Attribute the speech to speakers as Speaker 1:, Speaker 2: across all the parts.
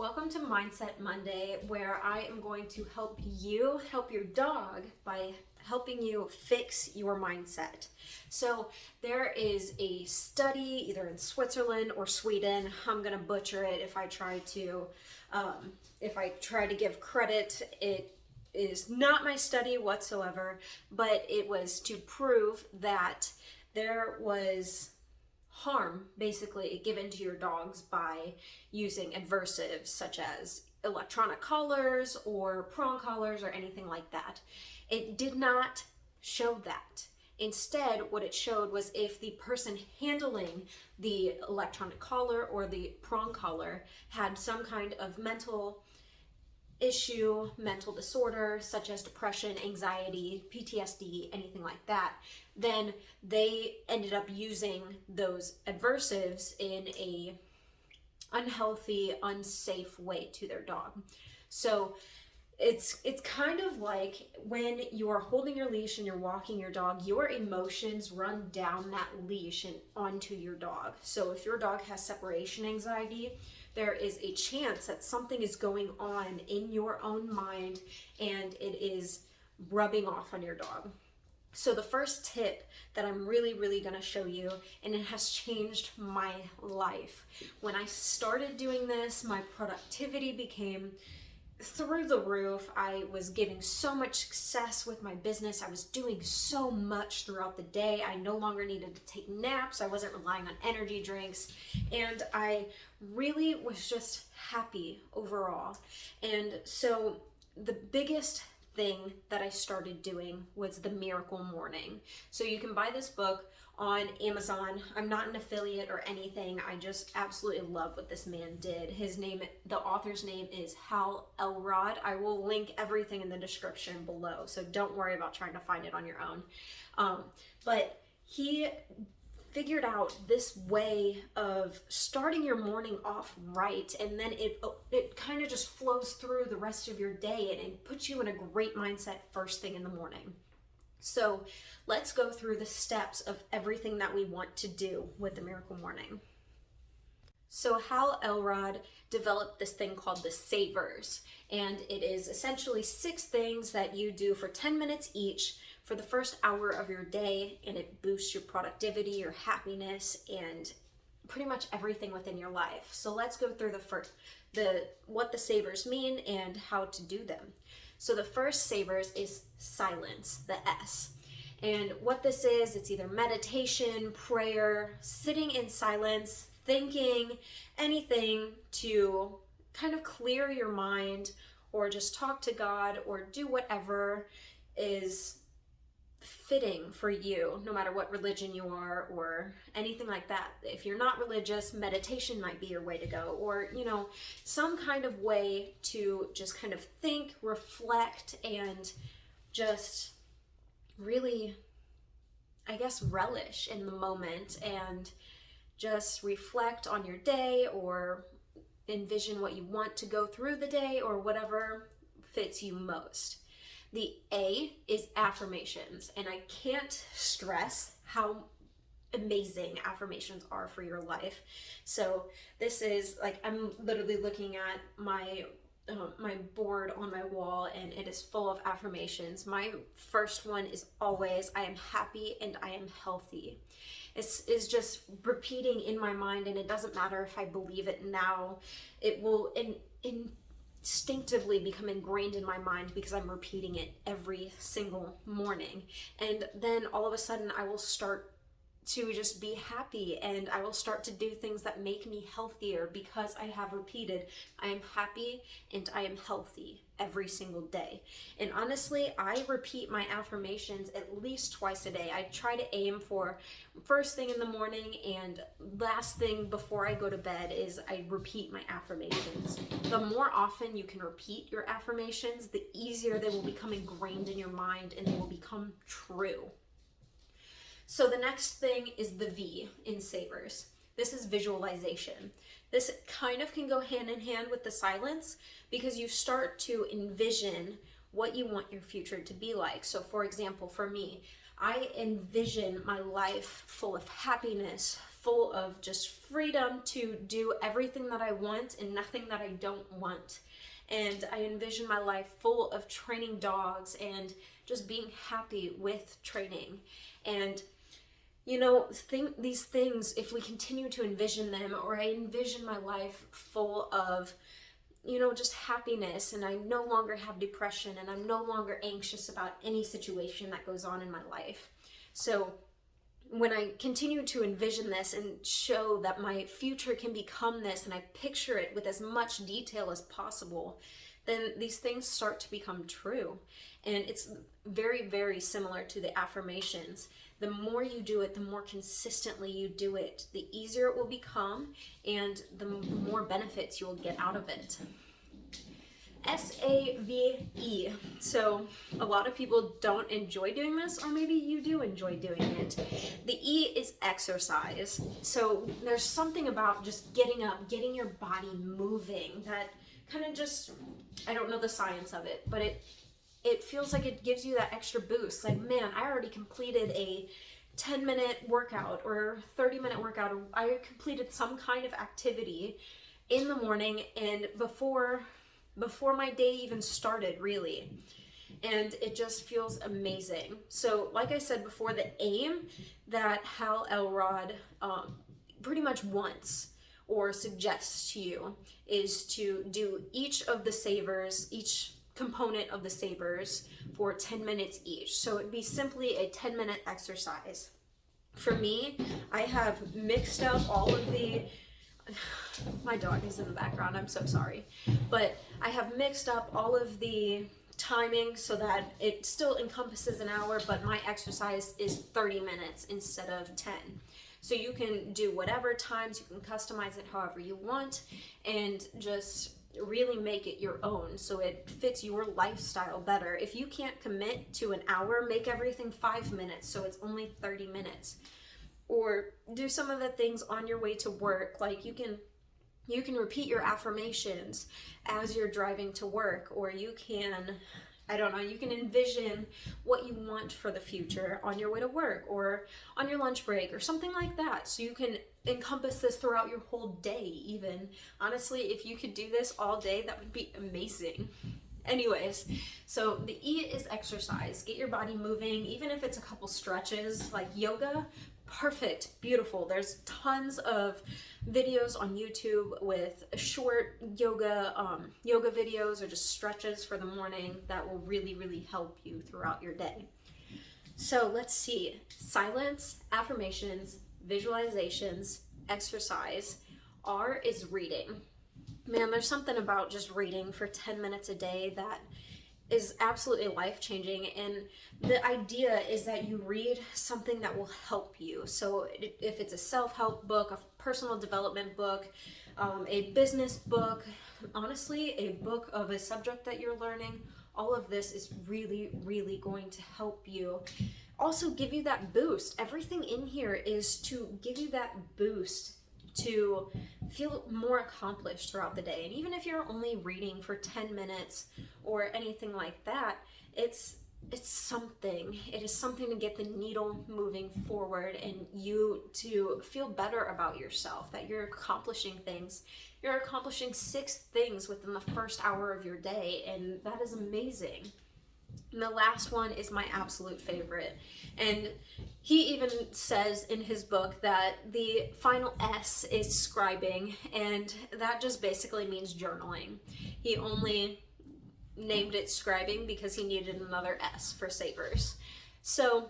Speaker 1: Welcome to Mindset Monday, where I am going to help you help your dog by helping you fix your mindset. So there is a study either in Switzerland or Sweden. I'm going to butcher it if I try to give credit. It is not my study whatsoever, but it was to prove that there was harm basically given to your dogs by using adversives such as electronic collars or prong collars or anything like that. It did not show that. Instead, what it showed was if the person handling the electronic collar or the prong collar had some kind of mental issue, mental disorder, such as depression, anxiety, PTSD, anything like that, then they ended up using those adversives in a unhealthy, unsafe way to their dog. So it's kind of like when you are holding your leash and you're walking your dog, your emotions run down that leash and onto your dog. So if your dog has separation anxiety, there is a chance that something is going on in your own mind and it is rubbing off on your dog. So the first tip that I'm really going to show you, and it has changed my life. When I started doing this, my productivity became through the roof. I was getting so much success with my business. I was doing so much throughout the day. I no longer needed to take naps. I wasn't relying on energy drinks. And I really was just happy overall. And so the biggest thing that I started doing was the Miracle Morning. So you can buy this book on Amazon. I'm not an affiliate or anything. I just absolutely love what this man did. The author's name is Hal Elrod. I will link everything in the description below, so don't worry about trying to find it on your own. But he figured out this way of starting your morning off right, and then it kind of just flows through the rest of your day and it puts you in a great mindset first thing in the morning. So let's go through the steps of everything that we want to do with the Miracle Morning. So Hal Elrod developed this thing called the Savers, and it is essentially 6 things that you do for 10 minutes each for the first hour of your day, and it boosts your productivity, your happiness, and pretty much everything within your life. So let's go through what the Savers mean and how to do them. So the first Savers is silence, the S. And what this is, it's either meditation, prayer, sitting in silence, thinking, anything to kind of clear your mind, or just talk to God, or do whatever is fitting for you, no matter what religion you are or anything like that. If you're not religious, meditation might be your way to go, or some kind of way to just kind of think, reflect, and just really, I guess, relish in the moment and just reflect on your day or envision what you want to go through the day or whatever fits you most. The A is affirmations, and I can't stress how amazing affirmations are for your life. So this is like, I'm literally looking at my board on my wall, and it is full of affirmations. My first one is always, I am happy and I am healthy. It's just repeating in my mind, and it doesn't matter if I believe it now. It will instinctively become ingrained in my mind because I'm repeating it every single morning. And then all of a sudden I will start to just be happy, and I will start to do things that make me healthier because I have repeated, I am happy and I am healthy every single day. And honestly, I repeat my affirmations at least twice a day. I try to aim for first thing in the morning and last thing before I go to bed is I repeat my affirmations. The more often you can repeat your affirmations, the easier they will become ingrained in your mind and they will become true. So the next thing is the V in Savers. This is visualization. This kind of can go hand in hand with the silence because you start to envision what you want your future to be like. So for example, for me, I envision my life full of happiness, full of just freedom to do everything that I want and nothing that I don't want. And I envision my life full of training dogs and just being happy with training. And you know, these things, if we continue to envision them, or I envision my life full of, you know, just happiness, and I no longer have depression, and I'm no longer anxious about any situation that goes on in my life. So when I continue to envision this and show that my future can become this, and I picture it with as much detail as possible, then these things start to become true. And it's very, very similar to the affirmations. The more you do it, the more consistently you do it, the easier it will become, and the more benefits you will get out of it. SAVE. So a lot of people don't enjoy doing this, or maybe you do enjoy doing it. The E is exercise. So there's something about just getting up, getting your body moving that kind of just, I don't know the science of it, but it feels like it gives you that extra boost. Like, man, I already completed a 10-minute workout or 30-minute workout, or I completed some kind of activity in the morning and before my day even started, really. And it just feels amazing. So like I said before, the aim that Hal Elrod pretty much wants or suggests to you is to do each of the savers, each component of the sabers, for 10 minutes each. So it'd be simply a 10-minute exercise. For me, I have mixed up all of the my dog is in the background, I'm so sorry, but I have mixed up all of the timing so that it still encompasses an hour, but my exercise is 30 minutes instead of 10. So you can do whatever times, you can customize it however you want, and just really make it your own so it fits your lifestyle better. If you can't commit to an hour, make everything 5 minutes so it's only 30 minutes. Or do some of the things on your way to work, like you can repeat your affirmations as you're driving to work, or you can, I don't know, you can envision what you want for the future on your way to work or on your lunch break or something like that. So you can encompass this throughout your whole day even. Honestly, if you could do this all day, that would be amazing. Anyways, so the E is exercise. Get your body moving, even if it's a couple stretches, like yoga. Perfect, beautiful. There's tons of videos on YouTube with short yoga videos or just stretches for the morning that will really, really help you throughout your day. So let's see. Silence, affirmations, visualizations, exercise. R is reading. Man, there's something about just reading for 10 minutes a day that is absolutely life-changing, and the idea is that you read something that will help you. So if it's a self-help book, a personal development book, a business book, honestly, a book of a subject that you're learning, all of this is really, really going to help you. Also give you that boost. Everything in here is to give you that boost to feel more accomplished throughout the day. And even if you're only reading for 10 minutes or anything like that, it's something. It is something to get the needle moving forward and you to feel better about yourself, that you're accomplishing things. You're accomplishing 6 things within the first hour of your day, and that is amazing. And the last one is my absolute favorite. And he even says in his book that the final S is scribing, and that just basically means journaling. He only named it scribing because he needed another S for savers. So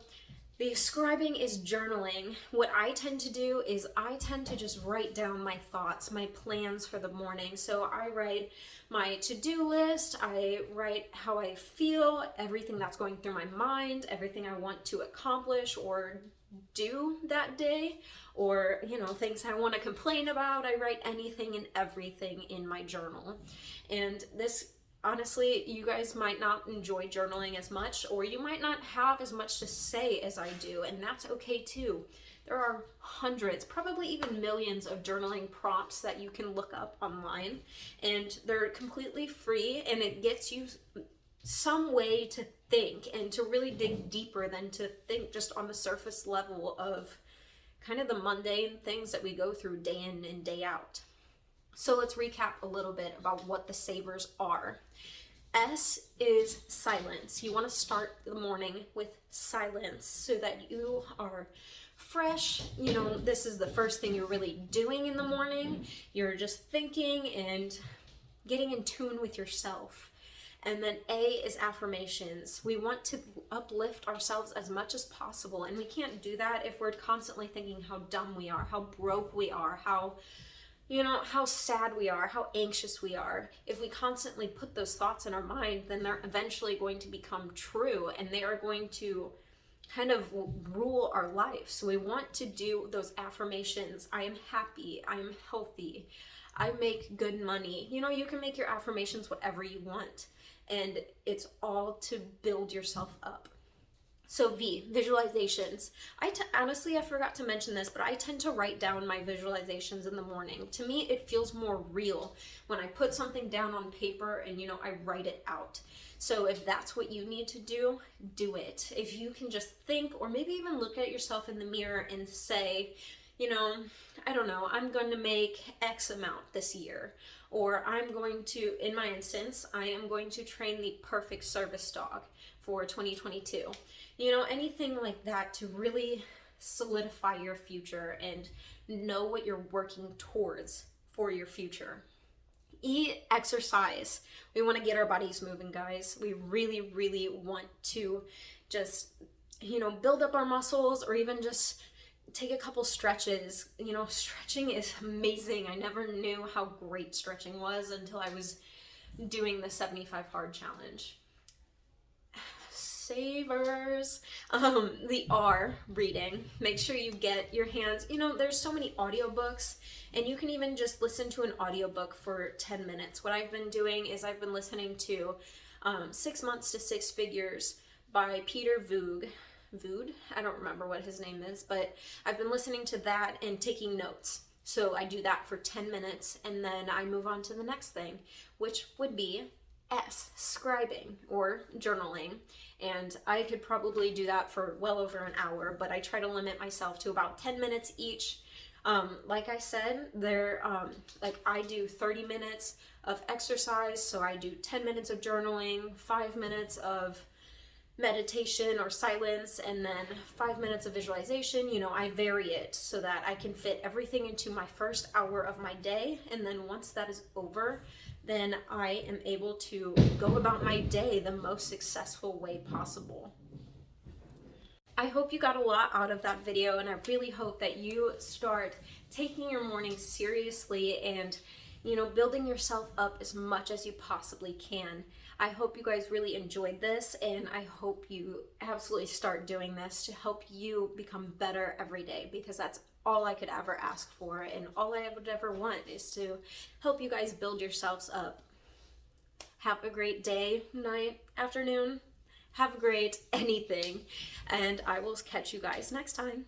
Speaker 1: the scribing is journaling. What I tend to do is I tend to just write down my thoughts, my plans for the morning. So I write my to-do list, I write how I feel, everything that's going through my mind, everything I want to accomplish or do that day, or, you know, things I want to complain about. I write anything and everything in my journal. And this, honestly, you guys might not enjoy journaling as much, or you might not have as much to say as I do, and that's okay too. There are hundreds, probably even millions of journaling prompts that you can look up online, and they're completely free, and it gets you some way to think and to really dig deeper than to think just on the surface level of kind of the mundane things that we go through day in and day out. So let's recap a little bit about what the savers are. S is silence. You want to start the morning with silence so that you are fresh. You know, this is the first thing you're really doing in the morning. You're just thinking and getting in tune with yourself. And then A is affirmations. We want to uplift ourselves as much as possible, and we can't do that if we're constantly thinking how dumb we are, how broke we are, how sad we are, how anxious we are. If we constantly put those thoughts in our mind, then they're eventually going to become true, and they are going to kind of rule our life. So we want to do those affirmations. I am happy, I am healthy, I make good money. You know, you can make your affirmations whatever you want, and it's all to build yourself up. So V, visualizations. Honestly, I forgot to mention this, but I tend to write down my visualizations in the morning. To me, it feels more real when I put something down on paper and, you know, I write it out. So if that's what you need to do, do it. If you can just think, or maybe even look at yourself in the mirror and say, you know, I don't know, I'm going to make X amount this year. Or I'm going to, in my instance, I am going to train the perfect service dog for 2022. You know, anything like that to really solidify your future and know what you're working towards for your future. E, exercise. We want to get our bodies moving, guys. We really, really want to just, you know, build up our muscles, or even just take a couple stretches. You know, stretching is amazing. I never knew how great stretching was until I was doing the 75 hard challenge. Savers. The R, reading. Make sure you get your hands, you know, there's so many audiobooks, and you can even just listen to an audiobook for 10 minutes. What I've been doing is I've been listening to 6 Months to Six Figures by Peter Voogd. I don't remember what his name is, but I've been listening to that and taking notes. So I do that for 10 minutes, and then I move on to the next thing, which would be S, scribing or journaling. And I could probably do that for well over an hour, but I try to limit myself to about 10 minutes each. Like I said, I do 30 minutes of exercise, so I do 10 minutes of journaling, 5 minutes of meditation or silence, and then 5 minutes of visualization. You know, I vary it so that I can fit everything into my first hour of my day, and then once that is over, then I am able to go about my day the most successful way possible. I hope you got a lot out of that video, and I really hope that you start taking your morning seriously and, you know, building yourself up as much as you possibly can. I hope you guys really enjoyed this, and I hope you absolutely start doing this to help you become better every day, because that's all I could ever ask for, and all I would ever want is to help you guys build yourselves up. Have a great day, night, afternoon. Have a great anything, and I will catch you guys next time.